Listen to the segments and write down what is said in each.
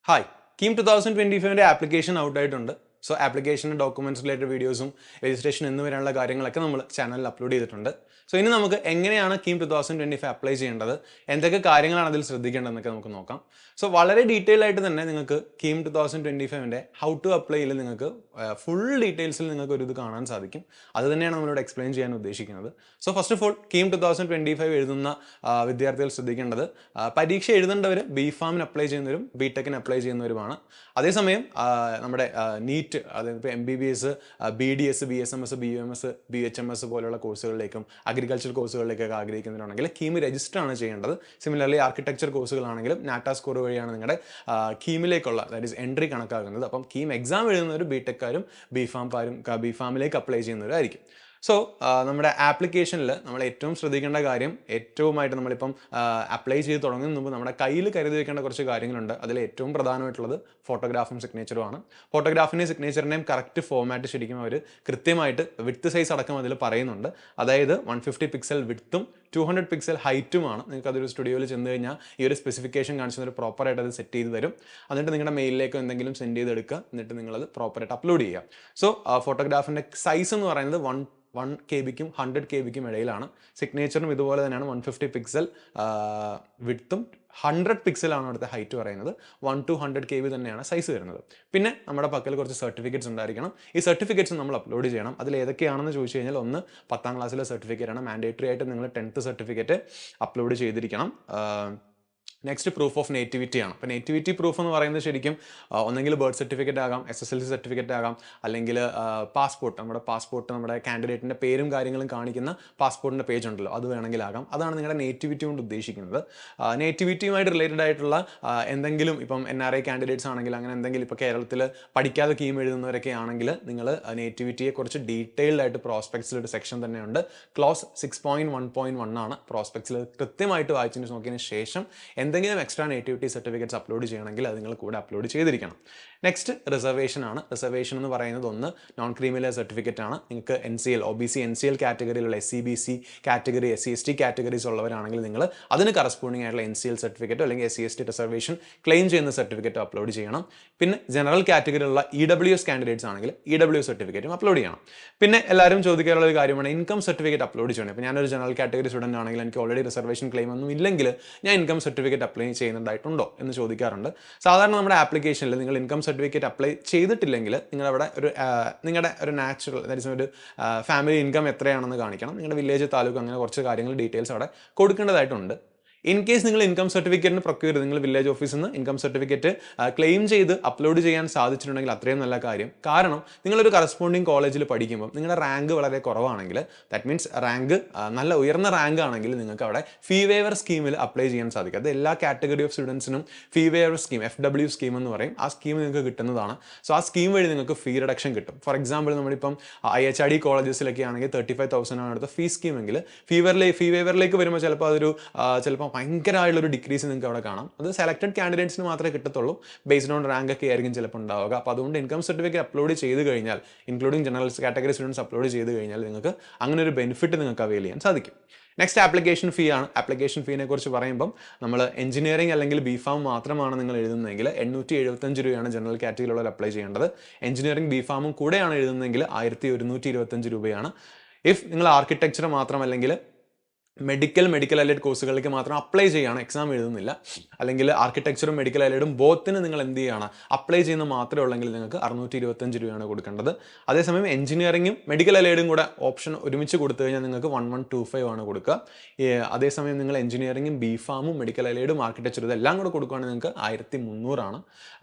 Hi KEAM 2025 application out ആയിട്ടുണ്ട്. So ആപ്ലിക്കേഷൻ്റെ documents related വീഡിയോസും രജിസ്ട്രേഷൻ എന്നിവരെയുള്ള കാര്യങ്ങളൊക്കെ നമ്മൾ ചാനലിൽ അപ്ലോഡ് ചെയ്തിട്ടുണ്ട്. സോ ഇനി നമുക്ക് എങ്ങനെയാണ് കീം 2025 അപ്ലൈ ചെയ്യേണ്ടത്, എന്തൊക്കെ കാര്യങ്ങളാണ് അതിൽ ശ്രദ്ധിക്കേണ്ടതെന്നൊക്കെ നമുക്ക് നോക്കാം. സോ വളരെ ഡീറ്റെയിൽ ആയിട്ട് തന്നെ നിങ്ങൾക്ക് കീം 2025 ഹൗ ടു അപ്ലൈയിൽ നിങ്ങൾക്ക് ഫുൾ ഡീറ്റെയിൽസിൽ നിങ്ങൾക്ക് ഒരു ഇത് കാണാൻ സാധിക്കും. അത് തന്നെയാണ് നമ്മളിവിടെ എക്സ്പ്ലെയിൻ ചെയ്യാൻ ഉദ്ദേശിക്കുന്നത്. So first of all KEAM 2025 എഴുതുന്ന വിദ്യാർത്ഥികൾ ശ്രദ്ധിക്കേണ്ടത്, പരീക്ഷ എഴുതേണ്ടവർ ബി ഫാമിന് അപ്ലൈ ചെയ്യുന്നവരും ബി ടെക്കിന് അപ്ലൈ ചെയ്യുന്നവരുമാണ്. അതേസമയം നമ്മുടെ നീറ്റ്, അതായത് ഇപ്പോൾ MBBS, BDS, BSMS, BUMS, BHMS പോലുള്ള കോഴ്സുകളിലേക്കും അഗ്രികൾച്ചർ കോഴ്സുകളിലേക്കൊക്കെ ആഗ്രഹിക്കുന്നവരാണെങ്കിൽ കീം രജിസ്റ്റർ ആണ് ചെയ്യേണ്ടത്. സിമിലർലി ആർക്കിടെക്ചർ കോഴ്സുകളാണെങ്കിലും നാറ്റ സ്കോർ വഴിയാണ് നിങ്ങളുടെ കീമിലേക്കുള്ള, ദാറ്റ് ഈസ് എൻട്രി കണക്കാക്കുന്നത്. അപ്പം കീം എക്സാം എഴുതുന്നവർ ബി ടെക്കാരും ബി ഫാമിലേക്ക് അപ്ലൈ ചെയ്യുന്നവരായിരിക്കും. സോ നമ്മുടെ ആപ്ലിക്കേഷനിൽ നമ്മൾ ഏറ്റവും ശ്രദ്ധിക്കേണ്ട കാര്യം, ഏറ്റവുമായിട്ട് നമ്മളിപ്പം അപ്ലൈ ചെയ്ത് തുടങ്ങുന്നതിന് മുമ്പ് നമ്മുടെ കയ്യിൽ കരുതി വെക്കേണ്ട കുറച്ച് കാര്യങ്ങളുണ്ട്. അതിൽ ഏറ്റവും പ്രധാനമായിട്ടുള്ളത് ഫോട്ടോഗ്രാഫും സിഗ്നേച്ചറുമാണ്. ഫോട്ടോഗ്രാഫിൻ്റെയും സിഗ്നേച്ചറിൻ്റെയും കറക്റ്റ് ഫോമാറ്റ് ശരിക്കും അവർ കൃത്യമായിട്ട് വിഡ്ത്ത് സൈസ് അടക്കം അതിൽ പറയുന്നുണ്ട്. അതായത് 150 പിക്സൽ വിഡ്ത്തും 200 പിക്സൽ ഹൈറ്റുമാണ്. നിങ്ങൾക്ക് അതൊരു സ്റ്റുഡിയോയിൽ ചെന്ന് കഴിഞ്ഞാൽ ഈ ഒരു സ്പെസിഫിക്കേഷൻ കാണിച്ചൊരു പ്രോപ്പറായിട്ട് അത് സെറ്റ് ചെയ്ത് തരും. എന്നിട്ട് നിങ്ങളുടെ മെയിലിലേക്ക് എന്തെങ്കിലും സെൻഡ് ചെയ്തെടുക്കുക, എന്നിട്ട് നിങ്ങളത് പ്രോപ്പറായിട്ട് അപ്ലോഡ് ചെയ്യുക. സോ ഫോട്ടോഗ്രാഫിൻ്റെ സൈസ് എന്ന് പറയുന്നത് 1 KB 100 KB ഇടയിലാണ്. സിഗ്നേച്ചറും ഇതുപോലെ തന്നെയാണ്. 150 പിക്സൽ വിഡ്ത്തും 100 പിക്സലാണ് അടുത്ത ഹൈറ്റ് പറയുന്നത്. 1 to 100 KB തന്നെയാണ് സൈസ് വരുന്നത്. പിന്നെ നമ്മുടെ പക്കൽ കുറച്ച് സർട്ടിഫിക്കറ്റ്സ് ഉണ്ടായിരിക്കണം. ഈ സർട്ടിഫിക്കറ്റ്സ് നമ്മൾ അപ്ലോഡ് ചെയ്യണം. അതിൽ ഏതൊക്കെയാണെന്ന് ചോദിച്ചു കഴിഞ്ഞാൽ, ഒന്ന് 10ാം ക്ലാസ്സിലെ സർട്ടിഫിക്കറ്റാണ്. മാൻഡേറ്ററി ആയിട്ട് നിങ്ങൾ 10th സർട്ടിഫിക്കറ്റ് അപ്ലോഡ് ചെയ്തിരിക്കണം. നെക്സ്റ്റ് പ്രൂഫ് ഓഫ് നേറ്റിവിറ്റി ആണ്. അപ്പോൾ നേറ്റിവിറ്റി പ്രൂഫ് എന്ന് പറയുന്നത് ശരിക്കും ഒന്നെങ്കിൽ ബർത്ത് സർട്ടിഫിക്കറ്റ് ആകാം, SSLC സർട്ടിഫിക്കറ്റ് ആകാം, അല്ലെങ്കിൽ പാസ്പോർട്ട്, നമ്മുടെ കാൻഡിഡേറ്റിൻ്റെ പേരും കാര്യങ്ങളും കാണിക്കുന്ന പാസ്പോർട്ടിൻ്റെ പേജ് ഉണ്ടല്ലോ, അത് വേണമെങ്കിലാകാം. അതാണ് നിങ്ങളുടെ നേറ്റിവിറ്റി കൊണ്ട് ഉദ്ദേശിക്കുന്നത്. നേറ്റിവിറ്റിയുമായിട്ട് റിലേറ്റഡ് ആയിട്ടുള്ള എന്തെങ്കിലും, ഇപ്പം NRI കാൻഡിഡേറ്റ്സ് ആണെങ്കിൽ അങ്ങനെ എന്തെങ്കിലും, ഇപ്പോൾ കേരളത്തിൽ പഠിക്കാതെ കീം എഴുതുന്നവരൊക്കെ ആണെങ്കിൽ നിങ്ങൾ നേറ്റിവിറ്റിയെ കുറിച്ച് ഡീറ്റെയിൽഡ് ആയിട്ട് പ്രോസ്പെക്ട്സിലൊരു സെക്ഷൻ തന്നെയുണ്ട്. ക്ലോസ് 6.1.1 ആണ്. പ്രോസ്പെക്ട്സിൽ കൃത്യമായിട്ട് വായിച്ചതിന് നോക്കിയതിന് ശേഷം എന്തെങ്കിലും എക്സ്ട്രാ നേറ്റിവിറ്റി സർട്ടിഫിക്കറ്റ്സ് അപ്ലോഡ് ചെയ്യണമെങ്കിൽ അത് നിങ്ങൾ കൂടെ അപ്ലോഡ് ചെയ്തിരിക്കണം. നെക്സ്റ്റ് റിസർവേഷൻ ആണ്. റിസർവേഷൻ എന്ന് പറയുന്നത് ഒന്ന് നോൺ ക്രീമിലെയർ സർട്ടിഫിക്കറ്റ് ആണ്. നിങ്ങൾക്ക് NCL, OBC, NCL കാറ്റഗറിയിലുള്ള SC/BC category, SC/ST categories ഉള്ളവരാണെങ്കിൽ നിങ്ങൾ അതിന് കറസ്പോണ്ടിങ് ആയിട്ടുള്ള NCL സർട്ടിഫിക്കറ്റോ അല്ലെങ്കിൽ SC/ST റിസർവേഷൻ ക്ലെയിം ചെയ്യുന്ന സർട്ടിഫിക്കറ്റോ അപ്ലോഡ് ചെയ്യണം. പിന്നെ ജനറൽ കാറ്റഗറിയിലുള്ള EWS കാൻഡിഡേറ്റ്സ് ആണെങ്കിൽ EWS സർട്ടിഫിക്കറ്റും അപ്ലോഡ് ചെയ്യണം. പിന്നെ എല്ലാവരും ചോദിക്കാനുള്ള ഒരു കാര്യമാണ് ഇൻകം സർട്ടിഫിക്കറ്റ് അപ്ലോഡ് ചെയ്യണം. ഇപ്പോൾ ഞാനൊരു ജനറൽ കാറ്റഗറി സ്റ്റുഡൻ്റ് ആണെങ്കിൽ എനിക്ക് ഓൾറെഡി റിസർവേഷൻ ക്ലെയിം ഒന്നും ഇല്ലെങ്കിൽ ഞാൻ ഇൻകം സർട്ടിഫിക്കറ്റ് അപ്ലൈ ചെയ്യുന്നുണ്ടായിട്ടുണ്ടോ എന്ന് ചോദിക്കാറുണ്ട്. സാധാരണ നമ്മുടെ ആപ്ലിക്കേഷനിൽ നിങ്ങൾ ഇൻകം സർട്ടിഫിക്കറ്റ് അപ്ലൈ ചെയ്തിട്ടില്ലെങ്കിൽ നിങ്ങളുടെ ഒരു നാച്ചുറൽ, അതായത് ഒരു ഫാമിലി ഇൻകം എത്രയാണെന്ന് കാണിക്കണം. നിങ്ങളുടെ വില്ലേജ്, താലൂക്ക്, അങ്ങനെ കുറച്ച് കാര്യങ്ങൾ ഡീറ്റെയിൽസ് അവിടെ കൊടുക്കേണ്ടതായിട്ടുണ്ട്. ഇൻ കേസ് നിങ്ങൾ ഇൻകം സർട്ടിഫിക്കറ്റിന് പ്രൊക്യൂർ ചെയ്ത് നിങ്ങൾ വില്ലേജ് ഓഫീസിൽ നിന്ന് ഇൻകം സർട്ടിഫിക്കറ്റ് ക്ലെയിം ചെയ്ത് അപ്ലോഡ് ചെയ്യാൻ സാധിച്ചിട്ടുണ്ടെങ്കിൽ അത്രയും നല്ല കാര്യം. കാരണം നിങ്ങളൊരു കറസ്പോണ്ടിങ് കോളേജിൽ പഠിക്കുമ്പോൾ നിങ്ങളുടെ റാങ്ക് വളരെ കുറവാണെങ്കിൽ, ദാറ്റ് മീൻസ് റാങ്ക് നല്ല ഉയർന്ന റാങ്ക് ആണെങ്കിൽ നിങ്ങൾക്ക് അവിടെ ഫീ വേവർ സ്കീമിൽ അപ്ലൈ ചെയ്യാൻ സാധിക്കും. അത് എല്ലാ കാറ്റഗറി ഓഫ് സ്റ്റുഡൻസിനും fee waiver scheme, FW scheme എന്ന് പറയും, ആ സ്കീം നിങ്ങൾക്ക് കിട്ടുന്നതാണ്. സോ ആ സ്കീം വഴി നിങ്ങൾക്ക് ഫീ റിഡക്ഷൻ കിട്ടും. ഫോർ എക്സാമ്പിൾ നമ്മളിപ്പം IHRD കോളേജസിലൊക്കെ ആണെങ്കിൽ 35,000 ആണ് അടുത്ത ഫീ സ്കീമെങ്കിൽ ഫീ വേവറിലേക്ക് വരുമ്പോൾ ചിലപ്പോൾ ഭയങ്കരമായുള്ളൊരു ഡിക്രീസ് നിങ്ങൾക്ക് അവിടെ കാണാം. അത് സെലക്ടഡ് കാൻഡിഡേറ്റ്സിന് മാത്രമേ കിട്ടത്തുള്ളൂ. ബേസ്ഡ് ഓൺ റാങ്ക് ഒക്കെ ആയിരിക്കും ചിലപ്പോൾ ഉണ്ടാവുക. അപ്പോൾ അതുകൊണ്ട് ഇൻകം സർട്ടിഫിക്കറ്റ് അപ്ലോഡ് ചെയ്ത് കഴിഞ്ഞാൽ, including general category students upload ചെയ്ത് കഴിഞ്ഞാൽ നിങ്ങൾക്ക് അങ്ങനെ ഒരു ബെനിഫിറ്റ് നിങ്ങൾക്ക് അവൈൽ ചെയ്യാൻ സാധിക്കും. നെക്സ്റ്റ് ആപ്ലിക്കേഷൻ ഫീ ആണ്. ആപ്ലിക്കേഷൻ ഫീനെ കുറിച്ച് പറയുമ്പം നമ്മൾ എഞ്ചിനീയറിംഗ് അല്ലെങ്കിൽ BFAM മാത്രമാണ് നിങ്ങൾ എഴുതുന്നതെങ്കിൽ 875 രൂപയാണ് ജനറൽ കാറ്റഗറിയിലുള്ളവർ അപ്ലൈ ചെയ്യേണ്ടത്. എഞ്ചിനീയറിംഗ് BFAM കൂടെയാണ് എഴുതുന്നതെങ്കിൽ 1125 രൂപയാണ്. ഇഫ് നിങ്ങൾ ആർക്കിടെക്ചർ മാത്രം അല്ലെങ്കിൽ മെഡിക്കൽ അലൈഡ് കോഴ്സുകളിലേക്ക് മാത്രം അപ്ലൈ ചെയ്യുകയാണ്, എക്സാം എഴുതുന്നില്ല, അല്ലെങ്കിൽ ആർക്കിടെക്ചറും മെഡിക്കൽ അലൈഡും ബോത്തിന് നിങ്ങൾ എന്ത് ചെയ്യുകയാണ്, അപ്ലൈ ചെയ്യുന്ന മാത്രമേ ഉള്ളെങ്കിൽ നിങ്ങൾക്ക് 625 രൂപയാണ് കൊടുക്കേണ്ടത്. അതേസമയം എഞ്ചിനീയറിംഗും മെഡിക്കൽ അലൈഡും കൂടെ ഓപ്ഷൻ ഒരുമിച്ച് കൊടുത്തു കഴിഞ്ഞാൽ നിങ്ങൾക്ക് 1125 ആണ് കൊടുക്കുക. അതേസമയം നിങ്ങൾ എഞ്ചിനീയറിംഗും BFAM മെഡിക്കൽ അലൈഡും ആർക്കിടെക്ചറും ഇതെല്ലാം കൂടെ കൊടുക്കുകയാണെങ്കിൽ നിങ്ങൾക്ക് 1300 ആണ്.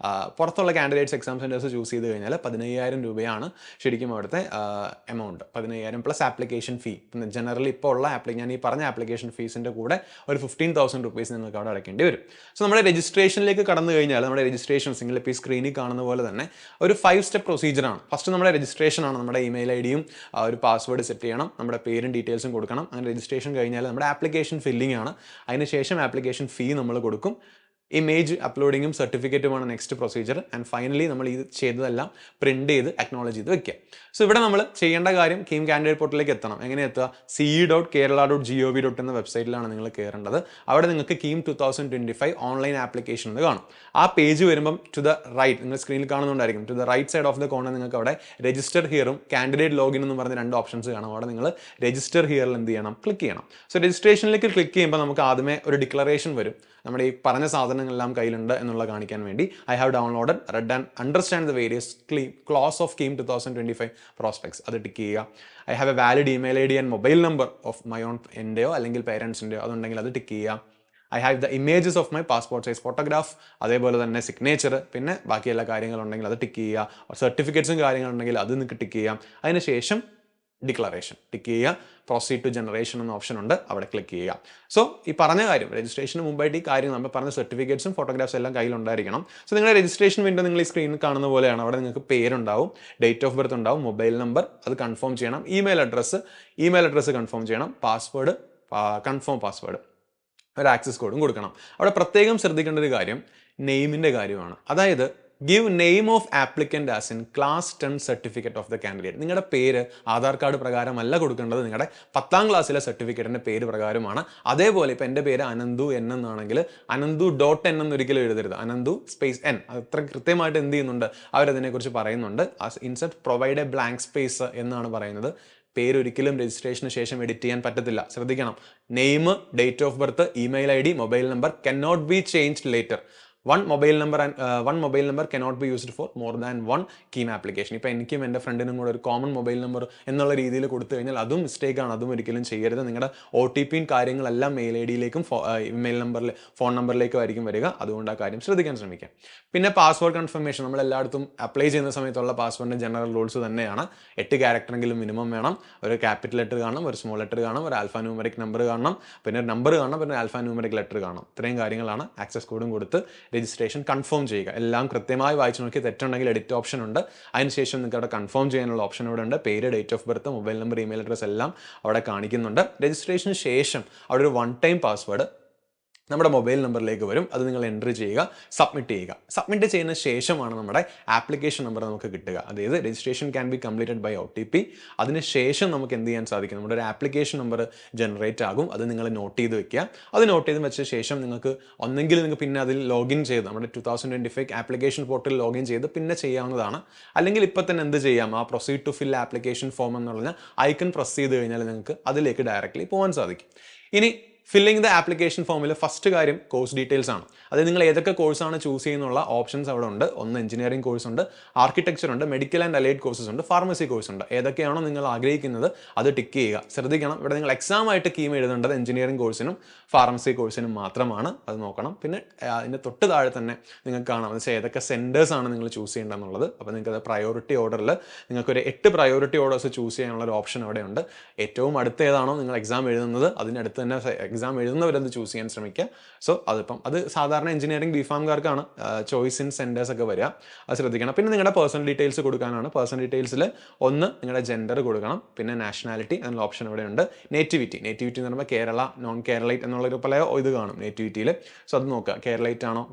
പുറത്തുള്ള കാൻഡിഡേറ്റ്സ് എക്സാം സെൻറ്റേഴ്സ് ചൂസ് ചെയ്ത് കഴിഞ്ഞാൽ 15,000 രൂപയാണ് ശരിക്കും അവിടുത്തെ amount. 15,000 plus application fee. Generally ഇപ്പോൾ ഉള്ള ഞാൻ ഈ പറഞ്ഞ ആപ്ലിക്കേഷൻ ഫീസിൻ്റെ കൂടെ ഒരു 15,000 റുപ്പീസ് നിങ്ങൾക്ക് അവിടെ അടയ്ക്കേണ്ടി വരും. സോ നമ്മുടെ രജിസ്ട്രേഷനിലേക്ക് കടന്നു കഴിഞ്ഞാൽ നമ്മുടെ രജിസ്ട്രേഷൻ നിങ്ങളിപ്പോൾ ഈ സ്ക്രീനിൽ കാണുന്ന പോലെ തന്നെ ഒരു 5 സ്റ്റെപ്പ് പ്രൊസീജിയറാണ്. ഫസ്റ്റ് നമ്മുടെ രജിസ്ട്രേഷൻ ആണ്. നമ്മുടെ ഇമെയിൽ IDയും ഒരു പാസ്വേഡ് സെറ്റ് ചെയ്യണം, നമ്മുടെ പേരും ഡീറ്റെയിൽസും കൊടുക്കണം. അങ്ങനെ രജിസ്ട്രേഷൻ കഴിഞ്ഞാൽ നമ്മുടെ ആപ്ലിക്കേഷൻ ഫില്ലിംഗ് ആണ്. അതിനുശേഷം ആപ്ലിക്കേഷൻ ഫീ നമ്മൾ കൊടുക്കും. ഇമേജ് അപ്ലോഡിങ്ങും സർട്ടിഫിക്കറ്റുമാണ് നെക്സ്റ്റ് പ്രൊസീജിയർ. ആൻഡ് ഫൈനലി നമ്മൾ ഇത് ചെയ്തതെല്ലാം പ്രിന്റ് ചെയ്ത് അക്നോളജ് ചെയ്ത് വെക്കുക. സോ ഇവിടെ നമ്മൾ ചെയ്യേണ്ട കാര്യം കീം കാൻഡിഡേറ്റ് പോർട്ടലിലേക്ക് എത്തണം. എങ്ങനെ എത്തുക? ce.kerala.gov. എന്ന വെബ്സൈറ്റിലാണ് നിങ്ങൾ കയറേണ്ടത്. അവിടെ നിങ്ങൾക്ക് കീം 2025 ഓൺലൈൻ ആപ്ലിക്കേഷൻ എന്ന് കാണും. ആ പേജ് വരുമ്പം ടു ദ റൈറ്റ്, നിങ്ങൾ സ്ക്രീനിൽ കാണുന്നുണ്ടായിരിക്കും, to the right side of the corner നിങ്ങൾക്ക് അവിടെ രജിസ്റ്റർ ഹിയറും കാൻഡിഡേറ്റ് ലോഗിൻ എന്ന് പറഞ്ഞ 2 ഓപ്ഷൻസ് കാണാം. അവിടെ നിങ്ങൾ രജിസ്റ്റർ ഹിയറിൽ എന്ത് ചെയ്യണം? ക്ലിക്ക് ചെയ്യണം. സോ രജിസ്ട്രേഷനിലേക്ക് ക്ലിക്ക് ചെയ്യുമ്പോൾ നമുക്ക് ആദ്യമേ ഒരു ഡിക്ലറേഷൻ വരും. നമ്മുടെ ഈ പറഞ്ഞ സാധനങ്ങളെല്ലാം കയ്യിലുണ്ട് എന്നുള്ള കാണിക്കാൻ വേണ്ടി I have downloaded, read and understand the various clause of KEAM 2025 prospects, അത് ടിക്ക് ചെയ്യുക. I have a valid email I D and mobile number of my own എൻ്റെയോ അല്ലെങ്കിൽ പേരൻസിൻ്റെയോ അതുണ്ടെങ്കിൽ അത് ടിക്ക് ചെയ്യുക. I have the images of my passport size photograph, അതേപോലെ തന്നെ സിഗ്നേച്ചർ, പിന്നെ ബാക്കി എല്ലാ കാര്യങ്ങളുണ്ടെങ്കിൽ അത് ടിക്ക് ചെയ്യുക. സർട്ടിഫിക്കറ്റ്സും കാര്യങ്ങളുണ്ടെങ്കിൽ അത് നിങ്ങൾക്ക് ടിക്ക് ചെയ്യാം. അതിനുശേഷം ഡിക്ലറേഷൻ ടിക്ക് ചെയ്യുക. പ്രൊസീഡ് ടു ജനറേഷൻ എന്ന ഓപ്ഷൻ ഉണ്ട്, അവിടെ ക്ലിക്ക് ചെയ്യുക. സോ ഈ പറഞ്ഞ കാര്യം രജിസ്ട്രേഷന് മുമ്പായിട്ട് ഈ കാര്യം നമ്മൾ പറഞ്ഞ സർട്ടിഫിക്കറ്റ്സും ഫോട്ടോഗ്രാഫ്സ് എല്ലാം കയ്യിലുണ്ടായിരിക്കണം. സോ നിങ്ങളുടെ രജിസ്ട്രേഷൻ വിൻഡോ നിങ്ങൾ ഈ സ്ക്രീനിൽ കാണുന്ന പോലെയാണ്. അവിടെ നിങ്ങൾക്ക് പേരുണ്ടാവും, ഡേറ്റ് ഓഫ് ബർത്ത് ഉണ്ടാവും, മൊബൈൽ നമ്പർ അത് കൺഫേം ചെയ്യണം, ഇമെയിൽ അഡ്രസ്സ് കൺഫേം ചെയ്യണം, പാസ്വേഡ് കൺഫേം പാസ്വേഡ്, ഒരു ആക്സസ് കോഡും കൊടുക്കണം. അവിടെ പ്രത്യേകം ശ്രദ്ധിക്കേണ്ട ഒരു കാര്യം നെയിമിൻ്റെ കാര്യമാണ്. അതായത് give name of applicant as in class 10 certificate of the candidate. നിങ്ങളുടെ പേര് ആധാർ കാർഡ് പ്രകാരമല്ല കൊടുക്കേണ്ടത്, നിങ്ങളുടെ 10ാം ക്ലാസ്സിലെ സർട്ടിഫിക്കറ്റിൻ്റെ പേര് പ്രകാരമാണ്. അതേപോലെ ഇപ്പോൾ എൻ്റെ പേര് അനന്തു എൻ എന്നാണെങ്കിൽ അനന്തു.n എന്നൊരിക്കലും എഴുതരുത്, അനന്തു സ്പേസ് എൻ. അത്ര കൃത്യമായിട്ട് എന്ത് ചെയ്യുന്നുണ്ട് അവരതിനെക്കുറിച്ച് പറയുന്നുണ്ട്. Insert provide A blank space എന്നാണ് പറയുന്നത്. പേരൊരിക്കലും രജിസ്ട്രേഷന് ശേഷം എഡിറ്റ് ചെയ്യാൻ പറ്റത്തില്ല, ശ്രദ്ധിക്കണം. Name, date of birth, email I D, mobile number cannot be changed later. one mobile number cannot be used for more than one KEAM application. ഇപ്പോൾ എനിക്കും എൻ്റെ ഫ്രണ്ടിനും കൂടെ ഒരു കോമൺ മൊബൈൽ നമ്പർ എന്നുള്ള രീതിയിൽ കൊടുത്തു കഴിഞ്ഞാൽ അതും മിസ്റ്റേക്കാണ്, അതും ഒരിക്കലും ചെയ്യരുത്. നിങ്ങളുടെ OTPയും കാര്യങ്ങളെല്ലാം മെയിൽ ഐ ഡിയിലേക്കും ഇമെയിൽ നമ്പറിൽ ഫോൺ നമ്പറിലേക്കും ആയിരിക്കും വരിക. അതുകൊണ്ട് ആ കാര്യം ശ്രദ്ധിക്കാൻ ശ്രമിക്കാം. പിന്നെ പാസ്വേഡ് കൺഫർമേഷൻ നമ്മൾ എല്ലായിടത്തും അപ്ലൈ ചെയ്യുന്ന സമയത്തുള്ള പാസ്വേഡിൻ്റെ ജനറൽ റൂൾസ് തന്നെയാണ്. 8 ക്യാരക്ടറെങ്കിലും മിനിമം വേണം, ഒരു ക്യാപിറ്റൽ ലെറ്റർ കാണണം, ഒരു സ്മോൾ ലെറ്റർ കാണണം, ഒരു ആൽഫാ ന്യൂമറിക് നമ്പർ കാണണം, പിന്നെ ഒരു നമ്പർ കാണണം, പിന്നെ ആൽഫാ ന്യൂമറിക് ലെറ്റർ കാണണം. ഇത്രയും കാര്യങ്ങളാണ്. ആക്സസ് കോഡും കൊടുത്ത് രജിസ്ട്രേഷൻ കൺഫേം ചെയ്യുക. എല്ലാം കൃത്യമായി വായിച്ചു നോക്കി, തെറ്റുണ്ടെങ്കിൽ എഡിറ്റ് ഓപ്ഷൻ ഉണ്ട്. അതിനുശേഷം നിങ്ങൾക്ക് അവിടെ കൺഫേം ചെയ്യാനുള്ള ഓപ്ഷൻ ഇവിടെ ഉണ്ട്. പേര്, date of birth, mobile number, email address എല്ലാം അവിടെ കാണിക്കുന്നുണ്ട്. രജിസ്ട്രേഷന് ശേഷം അവിടെ ഒരു 1 ടൈം പാസ്വേഡ് നമ്മുടെ മൊബൈൽ നമ്പറിലേക്ക് വരും. അത് നിങ്ങൾ എൻ്റർ ചെയ്യുക, സബ്മിറ്റ് ചെയ്യുക. സബ്മിറ്റ് ചെയ്യുന്ന ശേഷമാണ് നമ്മുടെ ആപ്ലിക്കേഷൻ നമ്പർ നമുക്ക് കിട്ടുക. അതായത് registration can be completed by OTP. അതിനുശേഷം നമുക്ക് എന്ത് ചെയ്യാൻ സാധിക്കും? നമ്മുടെ ഒരു ആപ്ലിക്കേഷൻ നമ്പർ ജനറേറ്റ് ആകും. അത് നിങ്ങൾ നോട്ട് ചെയ്ത് വെക്കുക. അത് നോട്ട് ചെയ്ത് വെച്ച ശേഷം നിങ്ങൾക്ക് ഒന്നെങ്കിൽ നിങ്ങൾക്ക് പിന്നെ അതിൽ ലോഗിൻ ചെയ്ത് നമ്മുടെ 2025 ആപ്ലിക്കേഷൻ പോർട്ടൽ ലോഗിൻ ചെയ്ത് പിന്നെ ചെയ്യാവുന്നതാണ്. അല്ലെങ്കിൽ ഇപ്പോൾ തന്നെ എന്ത് ചെയ്യാം? ആ proceed to fill application form എന്ന് പറഞ്ഞാൽ ഐക്കൺ പ്രസ് ചെയ്ത് കഴിഞ്ഞാൽ നിങ്ങൾക്ക് അതിലേക്ക് ഡയറക്റ്റ്ലി പോകാൻ സാധിക്കും. ഇനി ഫില്ലിംഗ് ദ ആപ്ലിക്കേഷൻ ഫോമിൽ ഫസ്റ്റ് കാര്യം കോഴ്സ് ഡീറ്റെയിൽസ് ആണ്. അതായത് നിങ്ങൾ ഏതൊക്കെ കോഴ്സാണ് ചൂസ് ചെയ്യുന്നുള്ള ഓപ്ഷൻസ് അവിടെ ഉണ്ട്. ഒന്ന് എഞ്ചിനീയറിംഗ് കോഴ്സ് ഉണ്ട്, ആർക്കിടെക്ചർ ഉണ്ട്, മെഡിക്കൽ ആൻഡ് അലൈഡ് കോഴ്സസ് ഉണ്ട്, ഫാർമസി കോഴ്സ് ഉണ്ട്. ഏതൊക്കെയാണോ നിങ്ങൾ ആഗ്രഹിക്കുന്നത് അത് ടിക്ക് ചെയ്യുക. ശ്രദ്ധിക്കണം, ഇവിടെ നിങ്ങൾ എക്സാം ആയിട്ട് കീം എഴുതേണ്ടത് എഞ്ചിനീയറിംഗ് കോഴ്സിനും ഫാർമസി കോഴ്സിനും മാത്രമാണ്. അത് നോക്കണം. പിന്നെ അതിൻ്റെ തൊട്ട് താഴെ തന്നെ നിങ്ങൾക്ക് കാണാം എന്ന് വെച്ചാൽ ഏതൊക്കെ സെൻറ്റേഴ്സ് ആണ് നിങ്ങൾ ചൂസ് ചെയ്യേണ്ടതെന്നുള്ളത്. അപ്പോൾ നിങ്ങൾക്ക് അത് പ്രയോറിറ്റി ഓർഡറിൽ നിങ്ങൾക്കൊരു 8 പ്രയോറിറ്റി ഓർഡേഴ്സ് ചൂസ് ചെയ്യാനുള്ള ഒരു ഓപ്ഷൻ അവിടെ ഉണ്ട്. ഏറ്റവും അടുത്ത് ഏതാണോ നിങ്ങൾ എക്സാം എഴുതുന്നത് അതിനടുത്ത് തന്നെ എക്സാം എഴുതുന്നവരത് ചൂസ് ചെയ്യാൻ ശ്രമിക്കുക. സോ അത് സാധാരണ എഞ്ചിനീയറിംഗ് ബിഫാംകാർക്കാണ് ചോയ്സ് ഇൻ സെൻറ്റേഴ്സ് ഒക്കെ വരിക. അത് ശ്രദ്ധിക്കണം. പിന്നെ നിങ്ങളുടെ പേഴ്സണൽ ഡീറ്റെയിൽസ് കൊടുക്കാനാണ്. പേഴ്സണൽ ഡീറ്റെയിൽസിൽ ഒന്ന് നിങ്ങളുടെ ജെൻഡർ കൊടുക്കണം, പിന്നെ നാഷണാലിറ്റി എന്നുള്ള ഓപ്ഷൻ ഇവിടെ ഉണ്ട്. നേറ്റിവിറ്റി എന്ന് പറയുമ്പോൾ കേരള, നോൺ കേരളൈറ്റ് എന്നുള്ളൊരു പല ഇത് കാണും നേറ്റിവിറ്റിയിൽ. സോ അത് നോക്കുക, കേരളൈറ്റ് ആണോ,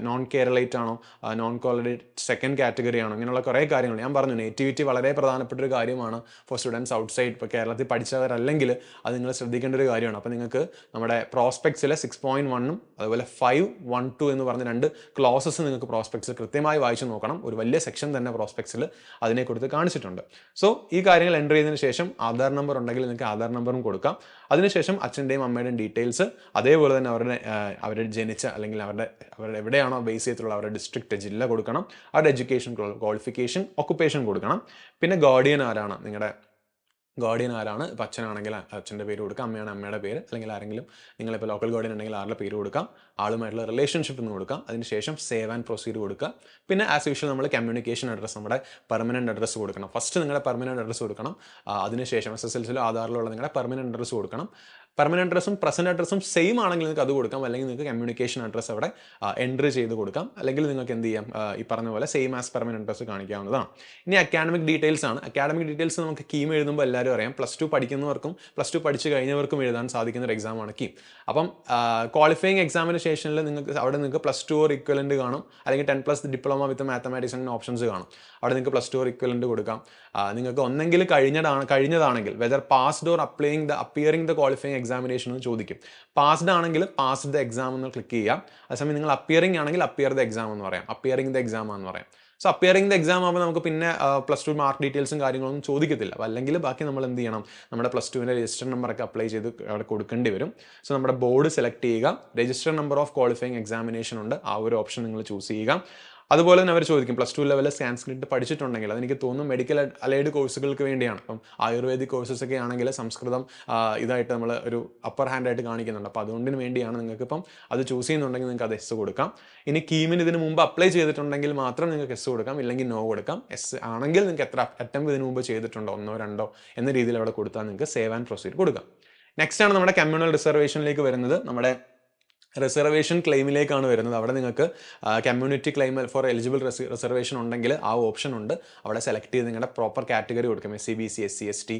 നോൺ കേരളൈറ്റ് ആണോ, നോൺ കോളറേറ്റ് സെക്കൻഡ് കാറ്റഗറി ആണോ, ഇങ്ങനെയുള്ള കുറേ കാര്യങ്ങൾ ഞാൻ പറഞ്ഞു. നേറ്റിവിറ്റി വളരെ പ്രധാനപ്പെട്ട ഒരു കാര്യമാണ് ഫോർ സ്റ്റുഡൻസ് ഔട്ട്സൈഡ്. ഇപ്പോൾ കേരളത്തിൽ പഠിച്ചവരല്ലെങ്കിൽ അത് നിങ്ങൾ ശ്രദ്ധിക്കേണ്ട ഒരു കാര്യമാണ്. അപ്പോൾ നിങ്ങൾക്ക് നമ്മുടെ പ്രോസ്പെക്ട്സിലെ 6.1 അതുപോലെ 5.1.2 എന്ന് പറഞ്ഞ 2 ക്ലോസസ് നിങ്ങൾക്ക് പ്രോസ്പെക്ട്സിൽ കൃത്യമായി വായിച്ചു നോക്കണം. ഒരു വലിയ സെക്ഷൻ തന്നെ പ്രോസ്പെക്ട്സിൽ അതിനെക്കുറിച്ച് കാണിച്ചിട്ടുണ്ട്. സോ ഈ കാര്യങ്ങൾ എൻ്റർ ചെയ്തതിന് ശേഷം ആധാർ നമ്പർ ഉണ്ടെങ്കിൽ നിങ്ങൾക്ക് ആധാർ നമ്പറും കൊടുക്കാം. അതിനുശേഷം അച്ഛൻ്റെയും അമ്മയുടെയും ഡീറ്റെയിൽസ്, അതേപോലെ തന്നെ അവരുടെ ജനിച്ച അല്ലെങ്കിൽ അവരുടെ എവിടെയാണോ ബേസ് ചെയ്തിട്ടുള്ള അവരുടെ ഡിസ്ട്രിക്റ്റ്, ജില്ല കൊടുക്കണം. അവരുടെ എഡ്യൂക്കേഷൻ ക്വാളിഫിക്കേഷൻ, ഒക്കുപ്പേഷൻ കൊടുക്കണം. പിന്നെ ഗാർഡിയൻ ആരാണ്, നിങ്ങളുടെ ഗാർഡിയൻ ആരാണ്. ഇപ്പോൾ അച്ഛനാണെങ്കിൽ അച്ഛൻ്റെ പേര് കൊടുക്കാം, അമ്മയാണ് അമ്മയുടെ പേര്, അല്ലെങ്കിൽ ആരെങ്കിലും നിങ്ങളിപ്പോൾ ലോക്കൽ ഗാർഡിയൻ ഉണ്ടെങ്കിൽ ആരുടെ പേര് കൊടുക്കാം, ആളുമായിട്ടുള്ള റിലേഷൻഷിപ്പ് എന്ന് കൊടുക്കാം. അതിനുശേഷം സേവ് ആൻഡ് പ്രൊസീഡ് കൊടുക്കുക. പിന്നെ ആസ് യൂഷ്വൽ നമ്മൾ കമ്മ്യൂണിക്കേഷൻ അഡ്രസ്സ്, നമ്മുടെ പെർമനൻറ്റ് അഡ്രസ്സ് കൊടുക്കണം. ഫസ്റ്റ് നിങ്ങളുടെ പെർമനൻറ്റ് അഡ്രസ്സ് കൊടുക്കണം. അതിനുശേഷം SSLCയിലോ ആധാറിലുള്ള നിങ്ങളുടെ പെർമനൻറ്റ് അഡ്രസ്സ് കൊടുക്കണം. പെർമനന്റ് അഡ്രസ്സും പ്രസന്റ് അഡ്രസ്സും സെയിം ആണെങ്കിൽ നിങ്ങൾക്ക് അത് കൊടുക്കാം, അല്ലെങ്കിൽ നിങ്ങൾക്ക് കമ്മ്യൂണിക്കേഷൻ അഡ്രസ്സ് അവിടെ എൻട്രി ചെയ്ത് കൊടുക്കാം, അല്ലെങ്കിൽ നിങ്ങൾക്ക് എന്ത് ചെയ്യാം, ഈ പറഞ്ഞ പോലെ സെയിം ആസ് പെർമനന്റ് അഡ്രസ്സ് കാണിക്കാവുന്നതാണ്. ഇനി അക്കാഡമിക് ഡീറ്റെയിൽസ് ആണ്. അക്കാഡമിക് ഡീറ്റെയിൽസ് നമുക്ക് കീം എഴുതുമ്പോൾ എല്ലാവരും അറിയാം, +2 പഠിക്കുന്നവർക്കും +2 പഠിച്ച് കഴിഞ്ഞവർക്കും എഴുതാൻ സാധിക്കുന്ന ഒരു എക്സാമാണ് കീം. അപ്പം ക്വാളിഫയിങ് എക്സാമിനേഷനിൽ നിങ്ങൾക്ക് അവിടെ നിങ്ങൾക്ക് +2 ഓർ ഇക്വലന്റ് കാണും, അല്ലെങ്കിൽ 10+ ഡിപ്ലോമ വിത്ത് മാത്തമാറ്റിക്സ് അങ്ങനെ ഓപ്ഷൻസ് കാണും. അവിടെ നിങ്ങൾക്ക് +2 ഓർ ഇക്വലന്റ് കൊടുക്കാം. നിങ്ങൾക്ക് ഒന്നെങ്കിൽ കഴിഞ്ഞതാണെങ്കിൽ whether passed or appearing the qualifying examination എന്ന് ചോദിക്കും. പാസ്ഡ് ആണെങ്കിൽ പാസ്ഡ് ദ എക്സാം എന്ന് ക്ലിക്ക് ചെയ്യാം. അതേസമയം നിങ്ങൾ അപ്പിയറിംഗ് ആണെങ്കിൽ അപ്പിയർ ദ എക്സാം എന്ന് പറയാം, അപ്പിയറിംഗ് ദ എക്സാം എന്ന് പറയാം. സോ അപ്പിയറിംഗ് ദ എക്സാം ആകുമ്പോൾ നമുക്ക് പിന്നെ +2 മാർക്ക് ഡീറ്റെയിൽസും കാര്യങ്ങളൊന്നും ചോദിക്കത്തില്ല. അല്ലെങ്കിൽ ബാക്കി നമ്മൾ എന്ത് ചെയ്യണം, നമ്മുടെ +2ൻ്റെ രജിസ്റ്റർ നമ്പറൊക്കെ അപ്ലൈ ചെയ്ത് അവിടെ കൊടുക്കേണ്ടി വരും. സോ നമ്മുടെ ബോർഡ് സെലക്ട് ചെയ്യുക, register number of qualifying examination ഉണ്ട്, ആ ഒരു ഓപ്ഷൻ നിങ്ങൾ ചൂസ് ചെയ്യുക. അതുപോലെ തന്നെ അവർ ചോദിക്കും +2 ലെവലിൽ സാൻസ്ക്രിറ്റ് പഠിച്ചിട്ടുണ്ടെങ്കിൽ, അതെനിക്ക് തോന്നുന്നു മെഡിക്കൽ അലൈഡ് കോഴ്സുകൾക്ക് വേണ്ടിയാണ്. അപ്പം ആയുർവേദിക് കോഴ്സസ് ഒക്കെ ആണെങ്കിൽ സംസ്കൃതം ഇതായിട്ട് നമ്മൾ ഒരു അപ്പർ ഹാൻഡ് ആയിട്ട് കാണിക്കുന്നുണ്ട്. അപ്പോൾ അതുകൊണ്ടിന് വേണ്ടിയാണ് നിങ്ങൾക്ക് ഇപ്പം അത് ചൂസ് ചെയ്യുന്നുണ്ടെങ്കിൽ നിങ്ങൾക്ക് അത് എസ് കൊടുക്കാം. ഇനി കീമിന് ഇതിന് മുമ്പ് അപ്ലൈ ചെയ്തിട്ടുണ്ടെങ്കിൽ മാത്രം നിങ്ങൾക്ക് എസ് കൊടുക്കാം, ഇല്ലെങ്കിൽ നോ കൊടുക്കാം. എസ് ആണെങ്കിൽ നിങ്ങൾക്ക് എത്ര അറ്റംപ്റ്റ് ഇതിന് മുമ്പ് ചെയ്തിട്ടുണ്ടോ, 1 or 2 എന്ന രീതിയിൽ അവിടെ കൊടുത്താൽ നിങ്ങൾക്ക് സേവ് ആൻഡ് പ്രൊസീഡ് കൊടുക്കാം. നെക്സ്റ്റ് ആണ് നമ്മുടെ കമ്മ്യൂണൽ റിസർവേഷനിലേക്ക് വരുന്നത്. നമ്മുടെ റിസർവേഷൻ ക്ലെയിമിലേക്കാണ് വരുന്നത്. അവിടെ നിങ്ങൾക്ക് community claim four eligible reservation ഉണ്ടെങ്കിൽ ആ ഓപ്ഷൻ ഉണ്ട്. അവിടെ സെലക്ട് ചെയ്ത് നിങ്ങളുടെ പ്രോപ്പർ കാറ്റഗറി കൊടുക്കാം. SC BC SC ST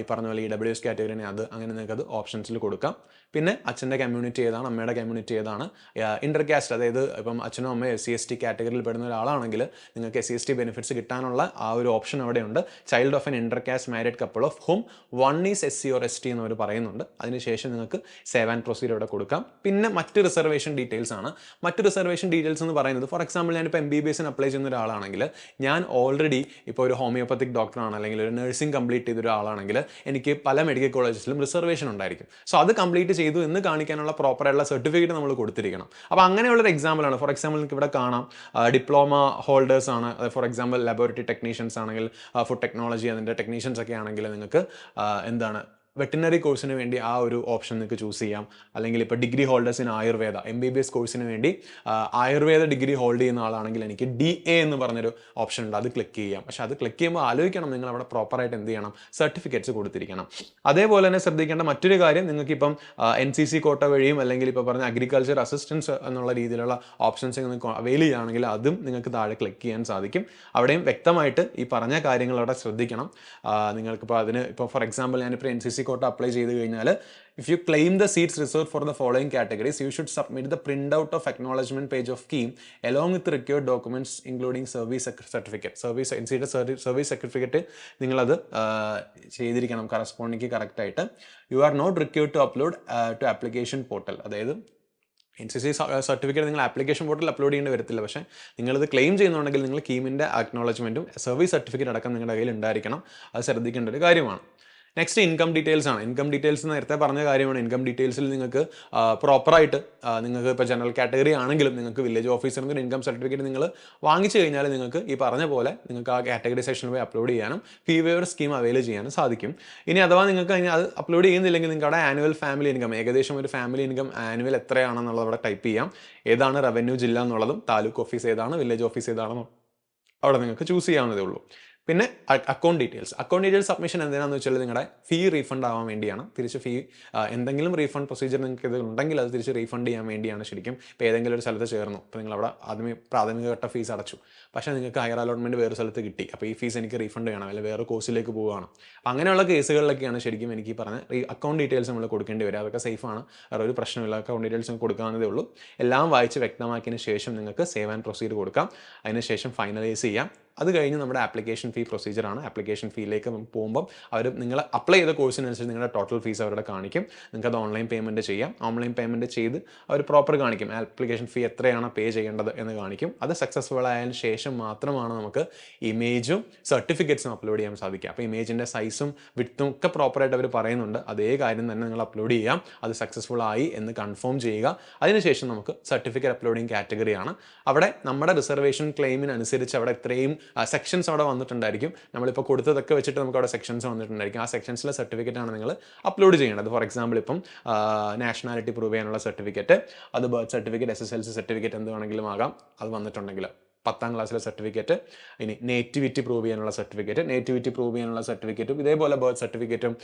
ഈ പറഞ്ഞ പോലെ EWS കാറ്റഗറിനെ അത് അങ്ങനെ നിങ്ങൾക്ക് അത് ഓപ്ഷൻസിൽ കൊടുക്കാം. പിന്നെ അച്ഛൻ്റെ കമ്മ്യൂണിറ്റി ഏതാണ്, അമ്മയുടെ കമ്മ്യൂണിറ്റി ഏതാണ്, ഇൻ്റർകാസ്റ്റ്, അതായത് ഇപ്പം അച്ഛനും അമ്മയും SC ST കാറ്റഗറിയിൽ പെടുന്ന ഒരാളാണെങ്കിൽ നിങ്ങൾക്ക് SC ST ബെനിഫിറ്റ്സ് കിട്ടാനുള്ള ആ ഒരു ഓപ്ഷൻ അവിടെയുണ്ട്. Child of N intercaste married couple of home 1 is SC or ST എന്നവർ പറയുന്നുണ്ട്. അതിനുശേഷം നിങ്ങൾക്ക് സേവ് ആൻഡ് പ്രൊസീഡ് അവിടെ കൊടുക്കാം. പിന്നെ മറ്റ് റിസർവേഷൻ ഡീറ്റെയിൽസ് ആണ്. മറ്റ് റിസർവേഷൻ ഡീറ്റെയിൽസ് എന്ന് പറയുന്നത്, ഫോർ എക്സാമ്പിൾ ഞാനിപ്പോൾ MBBSന് അപ്ലൈ ചെയ്യുന്ന ഒരാളാണെങ്കിൽ, ഞാൻ ഓൾറെഡി ഇപ്പോൾ ഒരു ഹോമിയോപ്പത്തിക് ഡോക്ടറാണ്, അല്ലെങ്കിൽ ഒരു നഴ്സിംഗ് കംപ്ലീറ്റ് ചെയ്ത ഒരാളാണെങ്കിൽ എനിക്ക് പല മെഡിക്കൽ കോളേജസിലും റിസർവേഷൻ ഉണ്ടായിരിക്കും. സോ അത് കംപ്ലീറ്റ് ചെയ്തു എന്ന് കാണിക്കാനുള്ള പ്രോപ്പറായിട്ടുള്ള സർട്ടിഫിക്കറ്റ് നമ്മൾ കൊടുത്തിരിക്കണം. അപ്പോൾ അങ്ങനെയുള്ളൊരു എക്സാമ്പിളാണ്. ഫോർ എക്സാമ്പിൾ നിങ്ങൾക്ക് ഇവിടെ കാണാം ഡിപ്ലോമ ഹോൾഡേഴ്സ് ആണ്. ഫോർ എക്സാമ്പിൾ ലബോറട്ടറി ടെക്നീഷ്യൻസ് ആണെങ്കിൽ, ഫുഡ് ടെക്നോളജി അതിൻ്റെ ടെക്നീഷ്യൻസ് ഒക്കെ ആണെങ്കിൽ നിങ്ങൾക്ക് എന്താണ് വെറ്റിനറി കോഴ്സിന് വേണ്ടി ആ ഒരു ഓപ്ഷൻ നിങ്ങൾക്ക് ചൂസ് ചെയ്യാം. അല്ലെങ്കിൽ ഇപ്പോൾ ഡിഗ്രി ഹോൾഡേഴ്സിന് ആയുർവേദ MBBS കോഴ്സിന് വേണ്ടി ആയുർവേദ ഡിഗ്രി ഹോൾഡ് ചെയ്യുന്ന ആളാണെങ്കിൽ എനിക്ക് DA എന്ന് പറഞ്ഞൊരു ഓപ്ഷൻ ഉണ്ട്, അത് ക്ലിക്ക് ചെയ്യാം. പക്ഷേ അത് ക്ലിക്ക് ചെയ്യുമ്പോൾ ആലോചിക്കണം, നിങ്ങൾ അവിടെ പ്രോപ്പറായിട്ട് എന്ത് ചെയ്യണം, സർട്ടിഫിക്കറ്റ്സ് കൊടുത്തിരിക്കണം. അതേപോലെ തന്നെ ശ്രദ്ധിക്കേണ്ട മറ്റൊരു കാര്യം, നിങ്ങൾക്കിപ്പം NCC കോട്ട വഴിയും അല്ലെങ്കിൽ ഇപ്പോൾ പറഞ്ഞ അഗ്രികൾച്ചർ അസിസ്റ്റൻസ് എന്നുള്ള രീതിയിലുള്ള ഓപ്ഷൻസ് നിങ്ങൾക്ക് അവൈൽ ചെയ്യുകയാണെങ്കിൽ അതും നിങ്ങൾക്ക് താഴെ ക്ലിക്ക് ചെയ്യാൻ സാധിക്കും. അവിടെയും വ്യക്തമായിട്ട് ഈ പറഞ്ഞ കാര്യങ്ങൾ അവിടെ ശ്രദ്ധിക്കണം. നിങ്ങൾക്കിപ്പോൾ അതിന് ഇപ്പോൾ ഫോർ എക്സാമ്പിൾ ഞാനിപ്പോൾ NCC കോട്ട അപ്ലൈ ചെയ്ത് കഴിഞ്ഞാൽ, if you claim the seats reserved for the following categories, you should submit the printout of acknowledgement page of KEAM along with the required documents including service certificate. NCയുടെ service certificate നിങ്ങളത് ചെയ്തിരിക്കണം corresponding കറക്റ്റായിട്ട്. You are not required to upload to application portal. അതായത് NCC certificate നിങ്ങൾ application portal upload ചെയ്യേണ്ടി വരത്തില്ല. പക്ഷേ നിങ്ങളിത് ക്ലെയിം ചെയ്യുന്നുണ്ടെങ്കിൽ നിങ്ങൾ കീമിൻ്റെ അക്നോളജ്മെൻറ്റും സർവീസ് സർട്ടിഫിക്കറ്റ് അടക്കം നിങ്ങളുടെ കയ്യിൽ ഉണ്ടായിരിക്കണം. അത് ശ്രദ്ധിക്കേണ്ട ഒരു കാര്യമാണ്. നെക്സ്റ്റ് ഇൻകം ഡീറ്റെയിൽസ് ആണ്. ഇൻകം ഡീറ്റെയിൽസ് നേരത്തെ പറഞ്ഞ കാര്യമാണ്. ഇൻകം ഡീറ്റെയിൽസിൽ നിങ്ങൾക്ക് പ്രോപ്പറായിട്ട് നിങ്ങൾക്ക് ഇപ്പോൾ ജനറൽ കാറ്റഗറി ആണെങ്കിലും നിങ്ങൾക്ക് വില്ലേജ് ഓഫീസറിൽ നിന്ന് ഇൻകം സർട്ടിഫിക്കറ്റ് നിങ്ങൾ വാങ്ങിച്ചു കഴിഞ്ഞാൽ നിങ്ങൾക്ക് ഈ പറഞ്ഞ പോലെ നിങ്ങൾക്ക് ആ കാറ്റഗറി സെക്ഷനിൽ പോയി അപ്ലോഡ് ചെയ്യാനും ഫീ വേവർ സ്കീം അവൈൽ ചെയ്യാനും സാധിക്കും. ഇനി അഥവാ നിങ്ങൾക്ക് അത് അപ്ലോഡ് ചെയ്യുന്നില്ലെങ്കിൽ നിങ്ങൾക്ക് അവിടെ ആനുവൽ ഫാമിലി ഇൻകം, ഏകദേശം ഒരു ഫാമിലി ഇൻകം ആനുവൽ എത്രയാണെന്നുള്ളത് അവിടെ ടൈപ്പ് ചെയ്യാം. ഏതാണ് റവന്യൂ ജില്ല എന്നുള്ളതും താലൂക്ക് ഓഫീസ് ഏതാണ് വില്ലേജ് ഓഫീസ് ഏതാണെന്നോ അവിടെ നിങ്ങൾക്ക് ചൂസ് ചെയ്യാവുന്നതേ ഉള്ളൂ. പിന്നെ അക്കൗണ്ട് ഡീറ്റെയിൽസ് സബ്മിഷൻ എന്തിനാണെന്ന് വെച്ചാൽ നിങ്ങളുടെ ഫീ റീഫണ്ട് ആവാൻ വേണ്ടിയാണ്. തിരിച്ച് ഫീ എന്തെങ്കിലും റീഫണ്ട് പ്രൊസീജിയർ നിങ്ങൾക്ക് ഇത് ഉണ്ടെങ്കിൽ അത് തിരിച്ച് റീഫണ്ട് ചെയ്യാൻ വേണ്ടിയാണ് ശരിക്കും. ഇപ്പോൾ ഏതെങ്കിലും ഒരു സ്ഥലത്ത് ചേർന്നു, ഇപ്പോൾ നിങ്ങളവിടെ ആദ്യമേ പ്രാഥമിക ഘട്ട ഫീസ് അടച്ചു, പക്ഷേ നിങ്ങൾക്ക് ഹയർ അലോട്ട്മെൻറ്റ് വേറെ സ്ഥലത്ത് കിട്ടി, അപ്പോൾ ഈ ഫീസ് എനിക്ക് റീഫണ്ട് ചെയ്യണം, അല്ലെങ്കിൽ വേറെ കോഴ്സിലേക്ക് പോവുകയാണ്. അങ്ങനെയുള്ള കേസുകളിലൊക്കെയാണ് ശരിക്കും എനിക്ക് പറഞ്ഞ അക്കൗണ്ട് ഡീറ്റെയിൽസ് നമ്മൾ കൊടുക്കേണ്ടി വരിക. അതൊക്കെ സേഫാണ്, വേറെ ഒരു പ്രശ്നമില്ല. അക്കൗണ്ട് ഡീറ്റെയിൽസ് കൊടുക്കാവുന്നതേ ഉള്ളൂ. എല്ലാം വായിച്ച് വ്യക്തമാക്കിയതിന് ശേഷം നിങ്ങൾക്ക് സേവ് ആൻഡ് പ്രൊസീഡ് കൊടുക്കാം. അതിനുശേഷം ഫൈനലൈസ് ചെയ്യാം. അത് കഴിഞ്ഞ് നമ്മുടെ ആപ്ലിക്കേഷൻ ഫീ പ്രൊസീജിയറാണ്. ആപ്ലിക്കേഷൻ ഫീയിലേക്ക് പോകുമ്പം അവർ നിങ്ങൾ അപ്ലൈ ചെയ്ത കോഴ്സിനനുസരിച്ച് നിങ്ങളുടെ ടോട്ടൽ ഫീസ് അവരുടെ കാണിക്കും. നിങ്ങൾക്ക് അത് ഓൺലൈൻ പേയ്മെൻറ്റ് ചെയ്യാം. ഓൺലൈൻ പേയ്മെൻറ്റ് ചെയ്ത് അവർ പ്രോപ്പർ കാണിക്കും ആപ്ലിക്കേഷൻ ഫീ എത്രയാണ് പേ ചെയ്യേണ്ടത് എന്ന് കാണിക്കും. അത് സക്സസ്ഫുൾ ആയതിനു ശേഷം മാത്രമാണ് നമുക്ക് ഇമേജും സർട്ടിഫിക്കറ്റ്സും അപ്ലോഡ് ചെയ്യാൻ സാധിക്കുക. അപ്പോൾ ഇമേജിൻ്റെ സൈസും വിഡ്ത്തും ഒക്കെ പ്രോപ്പറായിട്ട് അവർ പറയുന്നുണ്ട്. അതേ കാര്യം തന്നെ നിങ്ങൾ അപ്ലോഡ് ചെയ്യാം. അത് സക്സസ്ഫുൾ ആയി എന്ന് കൺഫേം ചെയ്യുക. അതിനുശേഷം നമുക്ക് സർട്ടിഫിക്കറ്റ് അപ്ലോഡിങ് കാറ്റഗറിയാണ്. അവിടെ നമ്മുടെ റിസർവേഷൻ ക്ലെയിമിനനുസരിച്ച് അവിടെ ഇത്രയും സെക്ഷൻസ് അവിടെ വന്നിട്ടുണ്ടായിരിക്കും. നമ്മളിപ്പോൾ കൊടുത്തതൊക്കെ വെച്ചിട്ട് നമുക്ക് അവിടെ സെക്ഷൻസ് വന്നിട്ടുണ്ടായിരിക്കും. ആ സെക്ഷൻസിലെ സർട്ടിഫിക്കറ്റാണ് നിങ്ങൾ അപ്ലോഡ് ചെയ്യേണ്ടത്. ഫോർ എക്സാമ്പിൾ ഇപ്പം നാഷണാലിറ്റി പ്രൂവ് ചെയ്യാനുള്ള സർട്ടിഫിക്കറ്റ്, അത് ബർത്ത് സർട്ടിഫിക്കറ്റ്, SSLC സർട്ടിഫിക്കറ്റ് എന്ത് വേണമെങ്കിലും ആകാം. അത് വന്നിട്ടുണ്ടെങ്കിൽ 10ാം ക്ലാസ്സിലെ സർട്ടിഫിക്കറ്റ്, ഇനി നേറ്റിവിറ്റി പ്രൂവ് ചെയ്യാനുള്ള സർട്ടിഫിക്കറ്റ്, നേറ്റിവിറ്റി പ്രൂവ് ചെയ്യാനുള്ള സർട്ടിഫിക്കറ്റും ഇതേപോലെ ബർത്ത് സർട്ടിഫിക്കറ്റും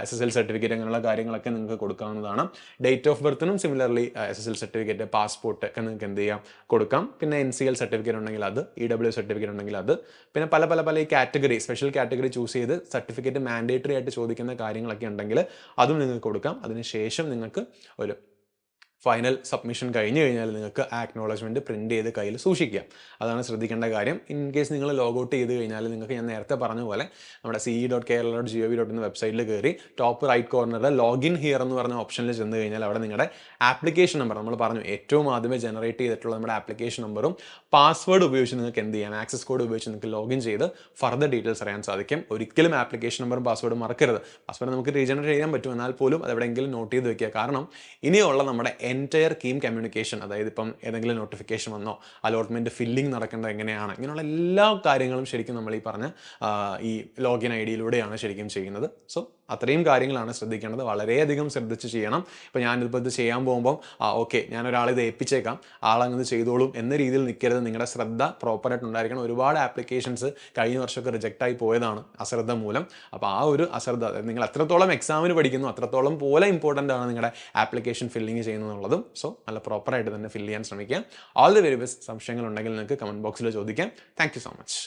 SSL സർട്ടിഫിക്കറ്റ് അങ്ങനെയുള്ള കാര്യങ്ങളൊക്കെ നിങ്ങൾക്ക് കൊടുക്കാവുന്നതാണ്. ഡേറ്റ് ഓഫ് ബർത്തിനും സിമിലർലി SSL സർട്ടിഫിക്കറ്റ്, പാസ്പോർട്ട് ഒക്കെ നിങ്ങൾക്ക് എന്ത് ചെയ്യാം കൊടുക്കാം. പിന്നെ NCL സർട്ടിഫിക്കറ്റ് ഉണ്ടെങ്കിൽ അത്, EW സർട്ടിഫിക്കറ്റ് ഉണ്ടെങ്കിൽ അത്, പിന്നെ പല ഈ കാറ്റഗറി സ്പെഷ്യൽ കാറ്റഗറി ചൂസ് ചെയ്ത് സർട്ടിഫിക്കറ്റ് മാൻഡേറ്ററി ആയിട്ട് ചോദിക്കുന്ന കാര്യങ്ങളൊക്കെ ഉണ്ടെങ്കിൽ അതും നിങ്ങൾക്ക് കൊടുക്കാം. അതിനുശേഷം നിങ്ങൾക്ക് ഒരു ഫൈനൽ സബ്മിഷൻ കഴിഞ്ഞ് കഴിഞ്ഞാൽ നിങ്ങൾക്ക് ആ അക്നോളജ്മെൻറ്റ് പ്രിൻറ്റ് ചെയ്ത് കയ്യിൽ സൂക്ഷിക്കാം. അതാണ് ശ്രദ്ധിക്കേണ്ട കാര്യം. ഇൻ കേസ് നിങ്ങൾ ലോഗൗട്ട് ചെയ്ത് കഴിഞ്ഞാൽ നിങ്ങൾക്ക് ഞാൻ നേരത്തെ പറഞ്ഞ പോലെ നമ്മുടെ ce.kerala.gov.in വെബ്സൈറ്റിൽ കയറി ടോപ്പ് റൈറ്റ് കോർണറിൽ ലോഗിൻ ഹിയർ എന്ന് പറഞ്ഞ ഓപ്ഷനിൽ ചെന്ന് കഴിഞ്ഞാൽ അവിടെ നിങ്ങളുടെ ആപ്ലിക്കേഷൻ നമ്പർ, നമ്മൾ പറഞ്ഞു ഏറ്റവും ആദ്യമേ ജനറേറ്റ് ചെയ്തിട്ടുള്ള നമ്മുടെ ആപ്ലിക്കേഷൻ നമ്പറും പാസ്വേഡ് ഉപയോഗിച്ച് നിങ്ങൾക്ക് എന്ത് ചെയ്യാം, ആക്സസ് കോഡ് ഉപയോഗിച്ച് നിങ്ങൾക്ക് ലോഗിൻ ചെയ്ത് ഫർദർ ഡീറ്റെയിൽസ് അറിയാൻ സാധിക്കും. ഒരിക്കലും ആപ്ലിക്കേഷൻ നമ്പറും പാസ്വേഡും മറക്കരുത്. പാസ്വേഡ് നമുക്ക് റീജനറേറ്റ് ചെയ്യാൻ പറ്റും, എന്നാൽ പോലും അത് എവിടെയെങ്കിലും നോട്ട് ചെയ്ത് വെക്കുക. കാരണം ഇനിയുള്ള നമ്മുടെ എൻറ്റയർ കീം കമ്മ്യൂണിക്കേഷൻ, അതായത് ഇപ്പം ഏതെങ്കിലും നോട്ടിഫിക്കേഷൻ വന്നോ, അലോട്ട്മെൻറ്റ് ഫില്ലിംഗ് നടക്കേണ്ടത് എങ്ങനെയാണ്, ഇങ്ങനെയുള്ള എല്ലാ കാര്യങ്ങളും ശരിക്കും നമ്മൾ ഈ പറഞ്ഞ ഈ ലോഗിൻ ID-യിലൂടെയാണ് ശരിക്കും ചെയ്യുന്നത്. സോ അത്രയും കാര്യങ്ങളാണ് ശ്രദ്ധിക്കേണ്ടത്. വളരെയധികം ശ്രദ്ധിച്ച് ചെയ്യണം. ഇപ്പോൾ ഞാനിപ്പോൾ ഇത് ചെയ്യാൻ പോകുമ്പോൾ ഓക്കെ ഞാനൊരാളെ ഇത് ഏൽപ്പിച്ചേക്കാം, ആളങ്ങനെ ചെയ്തോളും എന്ന രീതിയിൽ നിൽക്കരുത്. നിങ്ങളുടെ ശ്രദ്ധ പ്രോപ്പറായിട്ട് ഉണ്ടായിരിക്കണം. ഒരുപാട് ആപ്ലിക്കേഷൻസ് കഴിഞ്ഞ വർഷമൊക്കെ റിജക്റ്റായി പോയതാണ് അശ്രദ്ധ മൂലം. അപ്പോൾ ആ ഒരു അശ്രദ്ധ, നിങ്ങൾ എത്രത്തോളം എക്സാമിന് പഠിക്കുന്നു അത്രത്തോളം പോലെ ഇമ്പോർട്ടൻ്റ് ആണ് നിങ്ങളുടെ ആപ്ലിക്കേഷൻ ഫില്ലിങ് ചെയ്യുന്നതുള്ളതും. സോ നല്ല പ്രോപ്പറായിട്ട് തന്നെ ഫില്ല് ചെയ്യാൻ ശ്രമിക്കുക. All the very best. സംശയങ്ങളുണ്ടെങ്കിൽ നിങ്ങൾക്ക് കമൻറ്റ് ബോക്സിൽ ചോദിക്കാം. Thank you so much.